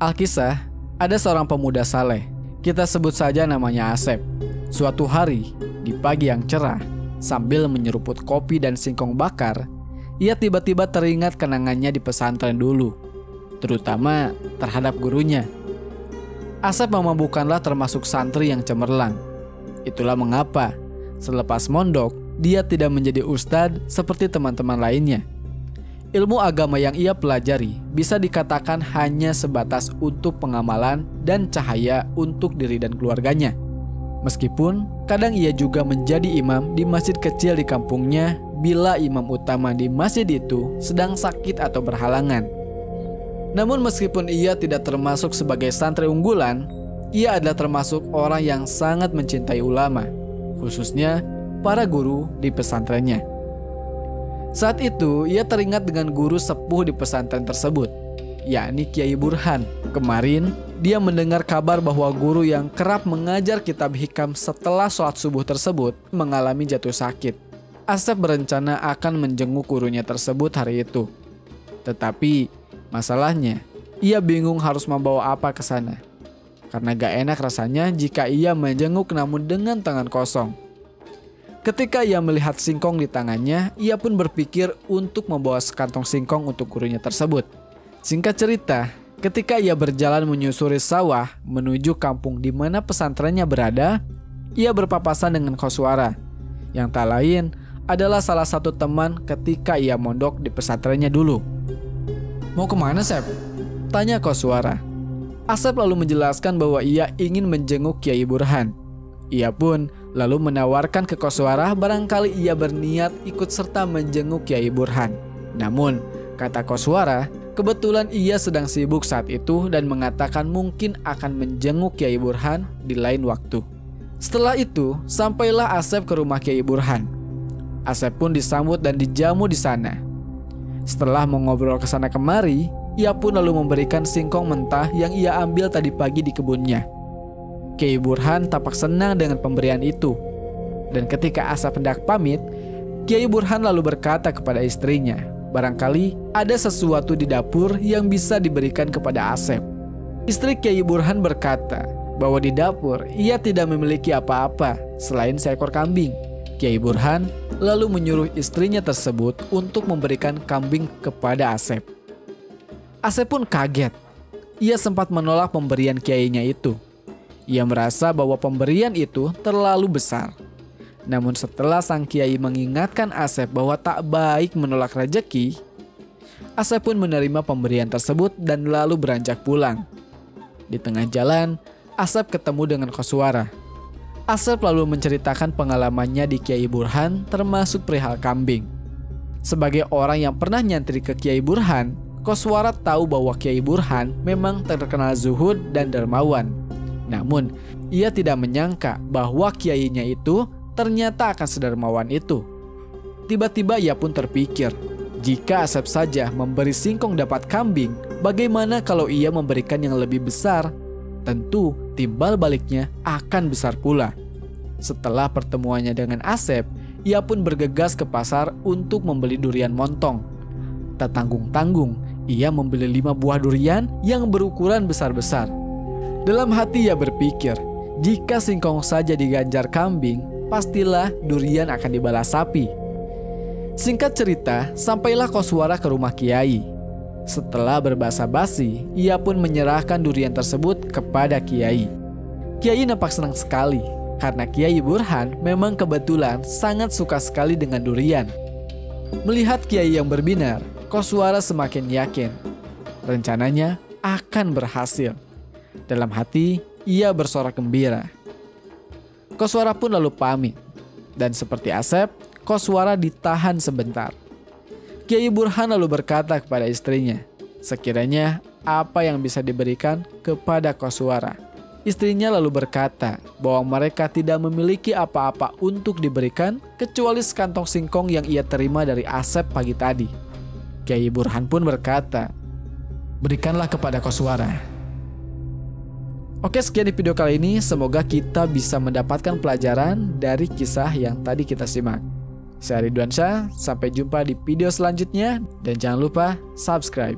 Alkisah, ada seorang pemuda saleh, kita sebut saja namanya Asep. Suatu hari, di pagi yang cerah, sambil menyeruput kopi dan singkong bakar, ia tiba-tiba teringat kenangannya di pesantren dulu, terutama terhadap gurunya. Asep memang bukanlah termasuk santri yang cemerlang. Itulah mengapa, selepas mondok, dia tidak menjadi ustadz seperti teman-teman lainnya. Ilmu agama yang ia pelajari bisa dikatakan hanya sebatas untuk pengamalan dan cahaya untuk diri dan keluarganya. Meskipun kadang ia juga menjadi imam di masjid kecil di kampungnya bila imam utama di masjid itu sedang sakit atau berhalangan. Namun meskipun ia tidak termasuk sebagai santri unggulan, ia adalah termasuk orang yang sangat mencintai ulama, khususnya para guru di pesantrennya. Saat itu, ia teringat dengan guru sepuh di pesantren tersebut, yakni Kiai Burhan. Kemarin, dia mendengar kabar bahwa guru yang kerap mengajar kitab hikam setelah sholat subuh tersebut mengalami jatuh sakit. Asep berencana akan menjenguk gurunya tersebut hari itu. Tetapi, masalahnya, ia bingung harus membawa apa ke sana. Karena gak enak rasanya jika ia menjenguk namun dengan tangan kosong. Ketika ia melihat singkong di tangannya, ia pun berpikir untuk membawa sekantong singkong untuk gurunya tersebut. Singkat cerita, ketika ia berjalan menyusuri sawah menuju kampung di mana pesantrennya berada, ia berpapasan dengan Koswara, yang tak lain adalah salah satu teman ketika ia mondok di pesantrennya dulu. "Mau kemana, Sep?" tanya Koswara. Asep lalu menjelaskan bahwa ia ingin menjenguk Kiai Burhan. Ia pun lalu menawarkan ke Koswara barangkali ia berniat ikut serta menjenguk Kiai Burhan. Namun, kata Koswara, kebetulan ia sedang sibuk saat itu dan mengatakan mungkin akan menjenguk Kiai Burhan di lain waktu. Setelah itu, sampailah Asep ke rumah Kiai Burhan. Asep pun disambut dan dijamu di sana. Setelah mengobrol ke sana kemari, ia pun lalu memberikan singkong mentah yang ia ambil tadi pagi di kebunnya. Kiai Burhan tampak senang dengan pemberian itu. Dan ketika Asep hendak pamit, Kiai Burhan lalu berkata kepada istrinya, barangkali ada sesuatu di dapur yang bisa diberikan kepada Asep. Istri Kiai Burhan berkata bahwa di dapur ia tidak memiliki apa-apa selain seekor kambing. Kiai Burhan lalu menyuruh istrinya tersebut untuk memberikan kambing kepada Asep. Asep pun kaget. Ia sempat menolak pemberian kiainya itu. Ia merasa bahwa pemberian itu terlalu besar. Namun setelah sang kiai mengingatkan Asep bahwa tak baik menolak rezeki, Asep pun menerima pemberian tersebut dan lalu beranjak pulang. Di tengah jalan, Asep ketemu dengan Koswara. Asep lalu menceritakan pengalamannya di Kiai Burhan termasuk perihal kambing. Sebagai orang yang pernah nyantri ke Kiai Burhan, Koswara tahu bahwa Kiai Burhan memang terkenal zuhud dan dermawan. Namun, ia tidak menyangka bahwa kiainya itu ternyata akan sedermawan itu. Tiba-tiba ia pun terpikir, jika Asep saja memberi singkong dapat kambing, bagaimana kalau ia memberikan yang lebih besar? Tentu timbal baliknya akan besar pula. Setelah pertemuannya dengan Asep, ia pun bergegas ke pasar untuk membeli durian montong. Tak tanggung-tanggung, ia membeli 5 buah durian yang berukuran besar-besar. Dalam hati ia berpikir, jika singkong saja diganjar kambing, pastilah durian akan dibalas sapi. Singkat cerita, sampailah Koswara ke rumah Kiai. Setelah berbasa-basi, ia pun menyerahkan durian tersebut kepada Kiai. Kiai nampak senang sekali, karena Kiai Burhan memang kebetulan sangat suka sekali dengan durian. Melihat Kiai yang berbinar, Koswara semakin yakin rencananya akan berhasil. Dalam hati, ia bersorak gembira. Koswara pun lalu pamit. Dan seperti Asep, Koswara ditahan sebentar. Kiai Burhan lalu berkata kepada istrinya, sekiranya apa yang bisa diberikan kepada Koswara. Istrinya lalu berkata bahwa mereka tidak memiliki apa-apa untuk diberikan kecuali sekantong singkong yang ia terima dari Asep pagi tadi. Kiai Burhan pun berkata, "Berikanlah kepada Koswara." Oke, sekian di video kali ini. Semoga kita bisa mendapatkan pelajaran dari kisah yang tadi kita simak. Saya Ridwan Syah, sampai jumpa di video selanjutnya dan jangan lupa subscribe.